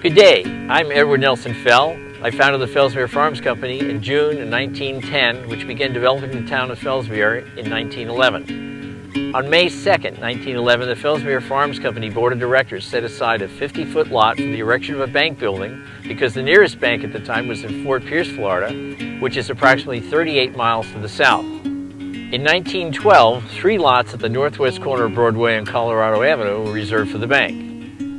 Good day, I'm Edward Nelson Fell. I founded the Fellsmere Farms Company in June of 1910, which began developing the town of Fellsmere in 1911. On May 2nd, 1911, the Fellsmere Farms Company Board of Directors set aside a 50-foot lot for the erection of a bank building because the nearest bank at the time was in Fort Pierce, Florida, which is approximately 38 miles to the south. In 1912, 3 lots at the northwest corner of Broadway and Colorado Avenue were reserved for the bank.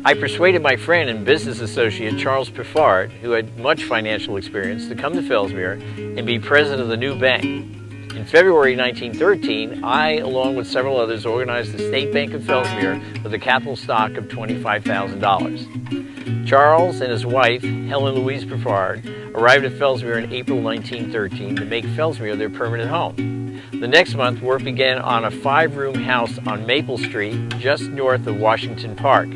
I persuaded my friend and business associate Charles Piffard, who had much financial experience, to come to Fellsmere and be president of the new bank. In February 1913, I, along with several others, organized the State Bank of Fellsmere with a capital stock of $25,000. Charles and his wife, Helen Louise Piffard, arrived at Fellsmere in April 1913 to make Fellsmere their permanent home. The next month, work began on a 5-room house on Maple Street, just north of Washington Park.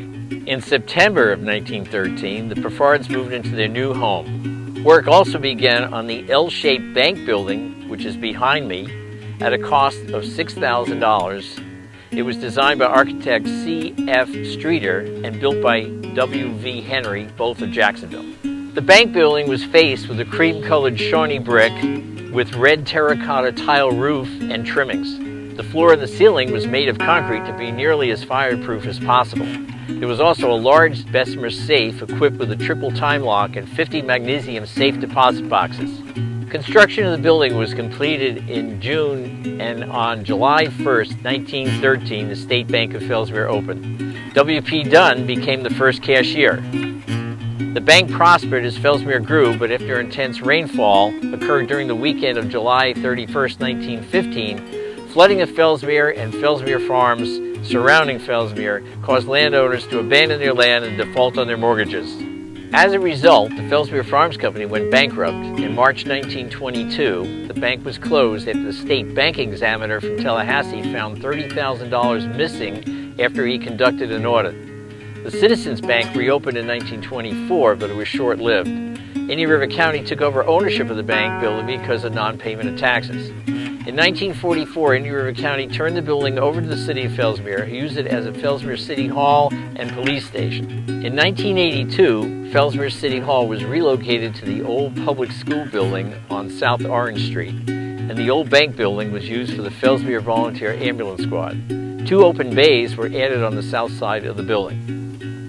In September of 1913, the Piffards moved into their new home. Work also began on the L-shaped bank building, which is behind me, at a cost of $6,000. It was designed by architect C.F. Streeter and built by W.V. Henry, both of Jacksonville. The bank building was faced with a cream-colored Shawnee brick with red terracotta tile roof and trimmings. The floor and the ceiling was made of concrete to be nearly as fireproof as possible. There was also a large Fellsmere safe equipped with a triple time lock and 50 magnesium safe deposit boxes. Construction of the building was completed in June, and on July 1st, 1913, the State Bank of Fellsmere opened. W.P. Dunn became the first cashier. The bank prospered as Fellsmere grew, but after intense rainfall occurred during the weekend of July 31st, 1915, flooding of Fellsmere and Fellsmere Farms surrounding Fellsmere caused landowners to abandon their land and default on their mortgages. As a result, the Fellsmere Farms Company went bankrupt. In March 1922, the bank was closed after the state bank examiner from Tallahassee found $30,000 missing after he conducted an audit. The Citizens Bank reopened in 1924, but it was short-lived. Indian River County took over ownership of the bank building because of non-payment of taxes. In 1944, Indian River County turned the building over to the city of Fellsmere, who used it as a Fellsmere City Hall and police station. In 1982, Fellsmere City Hall was relocated to the old public school building on South Orange Street, and the old bank building was used for the Fellsmere Volunteer Ambulance Squad. 2 open bays were added on the south side of the building.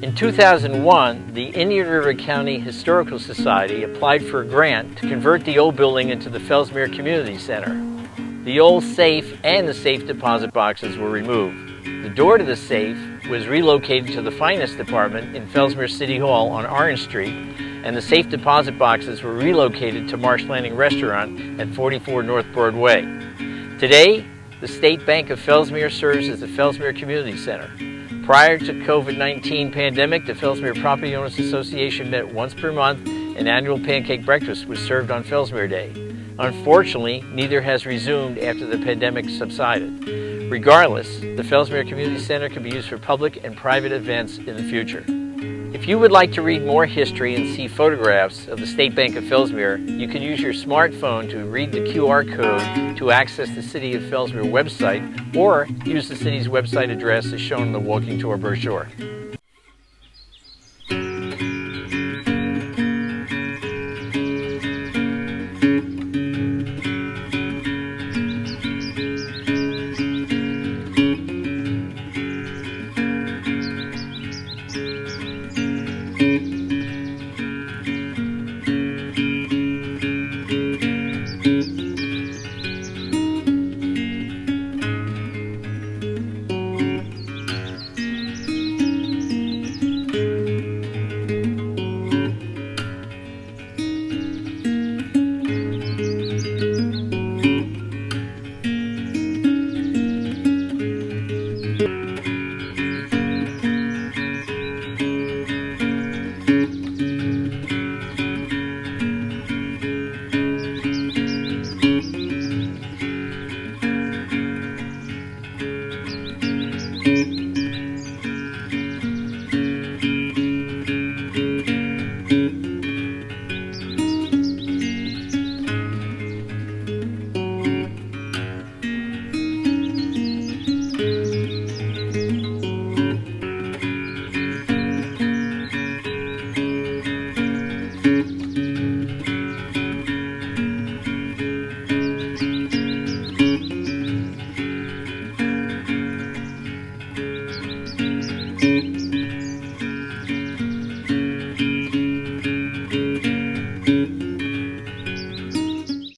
In 2001, the Indian River County Historical Society applied for a grant to convert the old building into the Fellsmere Community Center. The old safe and the safe deposit boxes were removed. The door to the safe was relocated to the finance department in Fellsmere City Hall on Orange Street, and the safe deposit boxes were relocated to Marsh Landing Restaurant at 44 North Broadway. Today, the State Bank of Fellsmere serves as the Fellsmere Community Center. Prior to COVID-19 pandemic, the Fellsmere Property Owners Association met once per month. An annual pancake breakfast was served on Fellsmere Day. Unfortunately, neither has resumed after the pandemic subsided. Regardless, the Fellsmere Community Center can be used for public and private events in the future. If you would like to read more history and see photographs of the State Bank of Fellsmere, you can use your smartphone to read the QR code to access the City of Fellsmere website, or use the city's website address as shown in the walking tour brochure.